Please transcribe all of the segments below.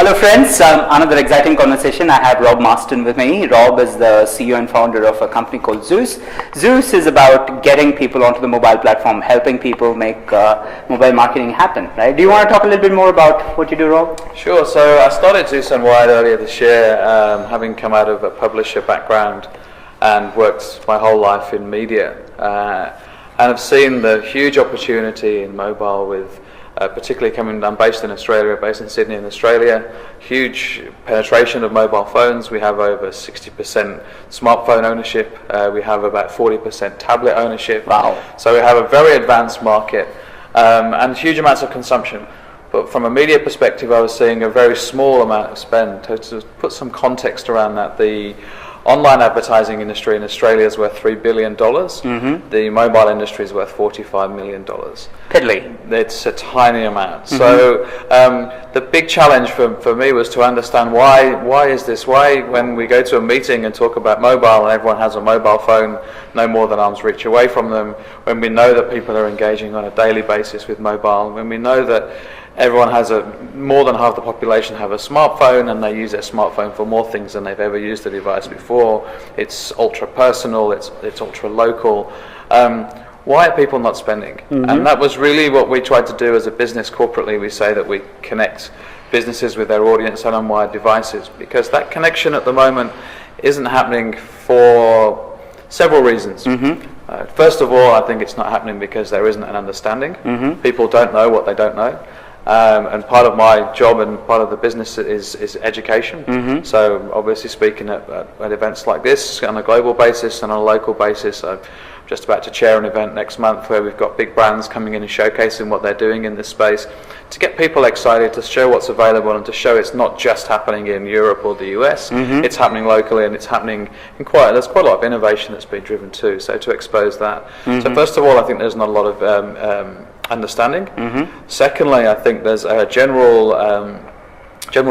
Hello friends, another exciting conversation. I have RobMarston with me. Rob is the CEO and founder of a company called Zeus. Zeus is about getting people onto the mobile platform, helping people make mobile marketing happen, right? Do you want to talk a little bit more about what you do, Rob? Sure. So I started ZeusUnwired earlier this year, having come out of a publisher background and worked my whole life in media. And I've seen the huge opportunity in mobile with particularly I'm based in Australia, based in Sydney in Australia, huge penetration of mobile phones. We have over 60% smartphone ownership. We have about 40% tablet ownership. Wow. So we have a very advanced market and huge amounts of consumption. But from a media perspective, I was seeing a very small amount of spend. To put some context around that, the online advertising industry in Australia is worth $3 billion. Mm-hmm. The mobile industry is worth $45 million. Piddly. It's a tiny amount. Mm-hmm. So the big challenge for me was to understand why is this? Why, when we go to a meeting and talk about mobile and everyone has a mobile phone no more than arm's reach away from them, when we know that people are engaging on a daily basis with mobile, when we know that everyone has more than half the population have a smartphone and they use their smartphone for more things than they've ever used the device before. It's ultra personal, it's ultra local. Why are people not spending? Mm-hmm. And that was really what we tried to do as a business corporately. We say that we connect businesses with their audience on unwired devices, because that connection at the moment isn't happening for several reasons. Mm-hmm. First of all, I think it's not happening because there isn't an understanding. Mm-hmm. People don't know what they don't know. And part of my job and part of the business is education. Mm-hmm. So obviously speaking at events like this on a global basis and on a local basis, I'm just about to chair an event next month where we've got big brands coming in and showcasing what they're doing in this space to get people excited, to show what's available and to show it's not just happening in Europe or the US, mm-hmm. It's happening locally and it's happening in there's quite a lot of innovation that's been driven too, so to expose that. Mm-hmm. So first of all, I think there's not a lot of understanding. Mm-hmm. Secondly, I think there's a general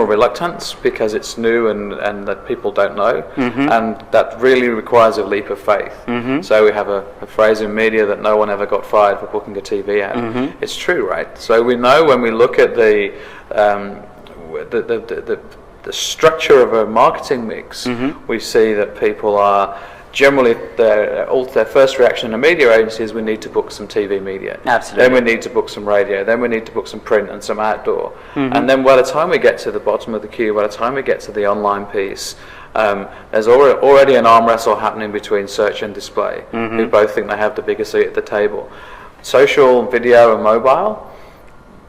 reluctance because it's new and that people don't know, mm-hmm. and that really requires a leap of faith. Mm-hmm. So we have a phrase in media that no one ever got fired for booking a TV ad. Mm-hmm. It's true, right? So we know when we look at the structure of a marketing mix, mm-hmm. we see that people are generally, their first reaction in a media agency is we need to book some TV media. Absolutely. Then we need to book some radio. Then we need to book some print and some outdoor. Mm-hmm. And then by the time we get to the bottom of the queue, by the time we get to the online piece, there's already an arm wrestle happening between search and display, mm-hmm. who both think they have the bigger seat at the table. Social, video and mobile,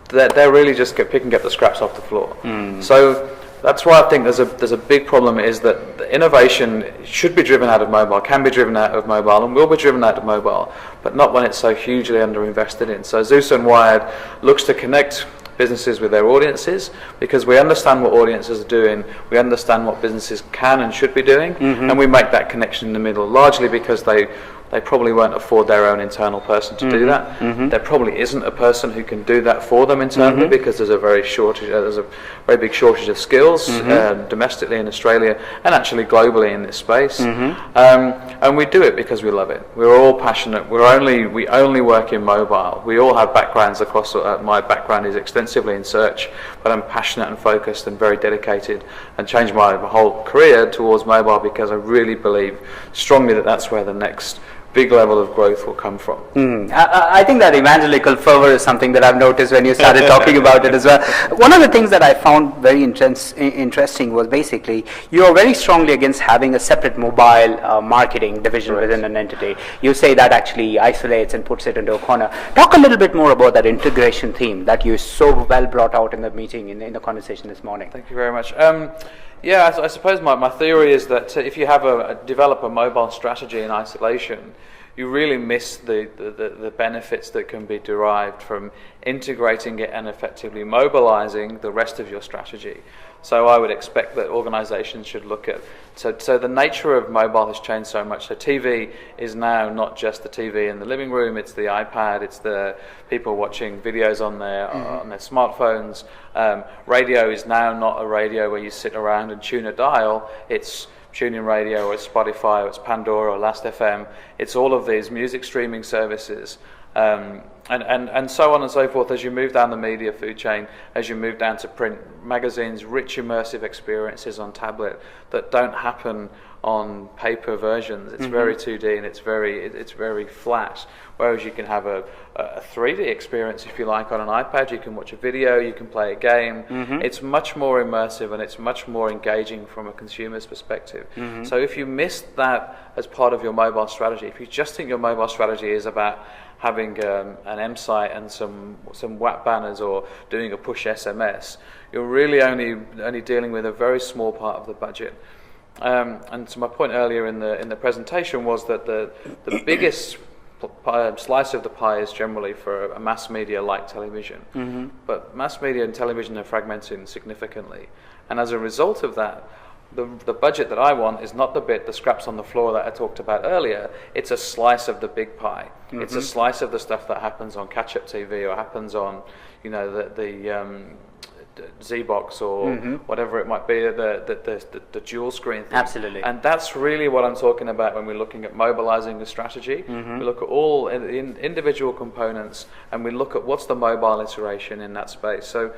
they're really just picking up the scraps off the floor. Mm. So that's why I think there's a big problem is that the innovation should be driven out of mobile, can be driven out of mobile, and will be driven out of mobile, but not when it's so hugely underinvested in. So ZeusUnwired looks to connect businesses with their audiences because we understand what audiences are doing, we understand what businesses can and should be doing, mm-hmm. and we make that connection in the middle, largely because they probably won't afford their own internal person to mm-hmm. do that. Mm-hmm. There probably isn't a person who can do that for them internally, mm-hmm. because there's a very big shortage of skills, mm-hmm. Domestically in Australia and actually globally in this space. Mm-hmm. And we do it because we love it. We're all passionate. We only work in mobile. We all have backgrounds across. My background is extensively in search, but I'm passionate and focused and very dedicated, and changed my whole career towards mobile because I really believe strongly that that's where the next big level of growth will come from. I think that evangelical fervor is something that I've noticed when you started talking about it as well. One of the things that I found very interesting was basically you're very strongly against having a separate mobile marketing division Correct. Within an entity. You say that actually isolates and puts it into a corner. Talk a little bit more about that integration theme that you so well brought out in the meeting, in the conversation this morning. Thank you very much. Yeah, I suppose my theory is that if you develop a mobile strategy in isolation, you really miss the benefits that can be derived from integrating it and effectively mobilizing the rest of your strategy. So I would expect that organizations should look at, so the nature of mobile has changed so much. So TV is now not just the TV in the living room, it's the iPad, it's the people watching videos on their smartphones. Radio is now not a radio where you sit around and tune a dial, it's TuneIn Radio, or it's Spotify, or it's Pandora, or Last.fm. It's all of these music streaming services. And so on and so forth. As you move down the media food chain, as you move down to print magazines, rich immersive experiences on tablet that don't happen on paper versions. It's very 2D and it's very flat. Whereas you can have a 3D experience, if you like, on an iPad. You can watch a video, you can play a game. It's much more immersive and it's much more engaging from a consumer's perspective. So if you missed that as part of your mobile strategy, if you just think your mobile strategy is about having an M site and some WAP banners or doing a push SMS, you're really only dealing with a very small part of the budget. And so my point earlier in the presentation was that the biggest slice of the pie is generally for a mass media like television, but mass media and television are fragmenting significantly, and as a result of that, the budget that I want is not the scraps on the floor that I talked about earlier. It's a slice of the big pie. It's a slice of the stuff that happens on catch-up TV or happens on, the Z-Box or whatever it might be, the dual screen thing. Absolutely. And that's really what I'm talking about when we're looking at mobilizing a strategy. We look at all individual components and we look at what's the mobile iteration in that space. So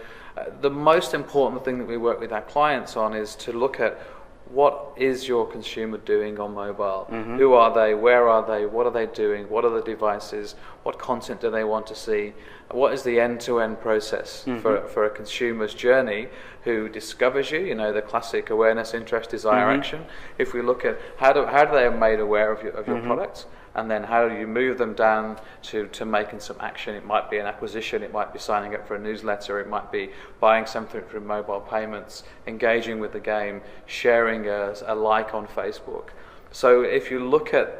the most important thing that we work with our clients on is to look at what is your consumer doing on mobile? Who are they? Where are they? What are they doing? What are the devices? What content do they want to see? What is the end-to-end process for a consumer's journey who discovers you? The classic awareness, interest, desire, action. If we look at how do they are made aware of your products, and then how do you move them down to making some action? It might be an acquisition, it might be signing up for a newsletter, it might be buying something through mobile payments, engaging with the game, sharing a like on Facebook. So if you look at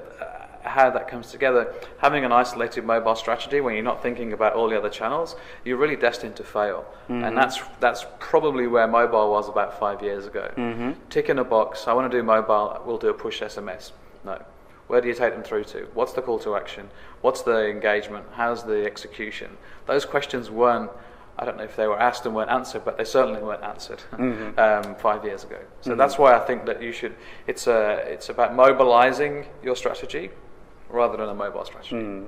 how that comes together, having an isolated mobile strategy when you're not thinking about all the other channels, you're really destined to fail. And that's probably where mobile was about 5 years ago. Tick in a box, I want to do mobile, we'll do a push SMS. No. Where do you take them through to? What's the call to action? What's the engagement? How's the execution? Those questions weren't, I don't know if they were asked and weren't answered, but they certainly weren't answered 5 years ago. So that's why I think that it's about mobilizing your strategy rather than a mobile strategy.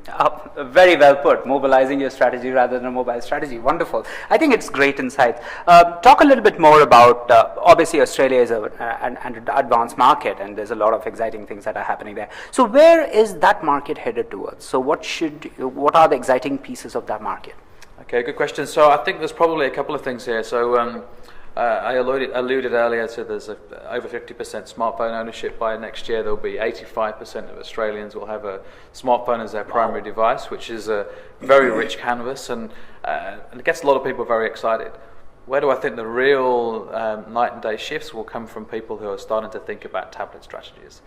Very well put. Mobilizing your strategy rather than a mobile strategy. Wonderful. I think it's great insight. Talk a little bit more about, obviously Australia is an advanced market and there's a lot of exciting things that are happening there. So where is that market headed towards? So what are the exciting pieces of that market? Okay, good question. So I think there's probably a couple of things here. So I alluded earlier to there's over 50% smartphone ownership. By next year there'll be 85% of Australians will have a smartphone as their primary device, which is a very rich canvas and it gets a lot of people very excited. Where do I think the real night and day shifts will come from? People who are starting to think about tablet strategies.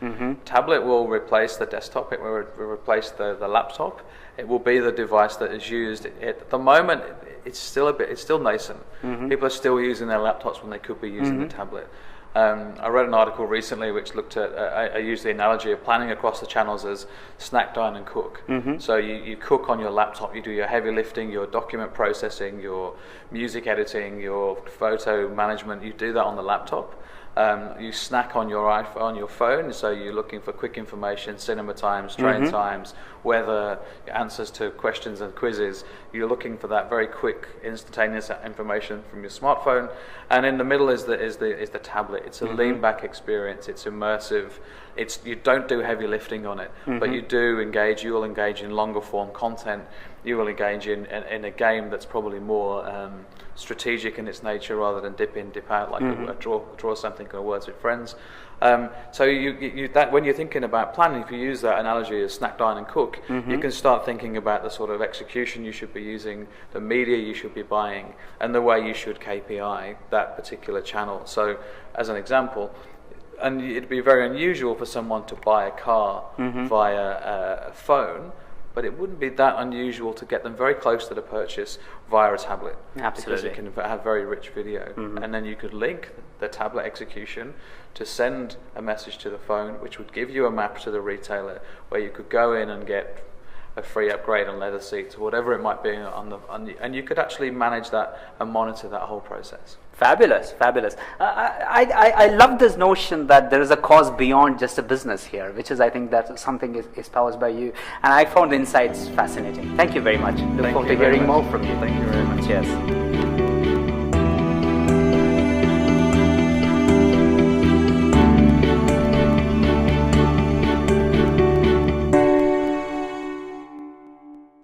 Tablet will replace the desktop, it will replace the laptop, it will be the device that is used. At the moment, it's still nascent. People are still using their laptops when they could be using the tablet. I read an article recently which looked at, I used the analogy of planning across the channels as snack, dine and cook. So you cook on your laptop, you do your heavy lifting, your document processing, your music editing, your photo management, you do that on the laptop. You snack on your iPhone, on your phone, so you're looking for quick information, cinema times, train times, weather, answers to questions and quizzes. You're looking for that very quick, instantaneous information from your smartphone. And in the middle is the tablet. It's a lean back experience. It's immersive. You don't do heavy lifting on it, but you do engage. You will engage in longer form content. You will engage in a game that's probably more strategic in its nature rather than dip in, dip out, like a draw something or words with friends. So that when you're thinking about planning, if you use that analogy as snack, dine and cook, you can start thinking about the sort of execution you should be using, the media you should be buying, and the way you should KPI that particular channel. So as an example, and it'd be very unusual for someone to buy a car via a phone, but it wouldn't be that unusual to get them very close to the purchase via a tablet. Absolutely. Because it can have very rich video. And then you could link the tablet execution to send a message to the phone, which would give you a map to the retailer where you could go in and get a free upgrade on leather seats or whatever it might be and you could actually manage that and monitor that whole process. Fabulous, fabulous. I love this notion that there is a cause beyond just a business here, which is, I think, that something is espoused by you. And I found the insights fascinating. Thank you very much. Look forward to hearing more from you. Thank you very much. Cheers.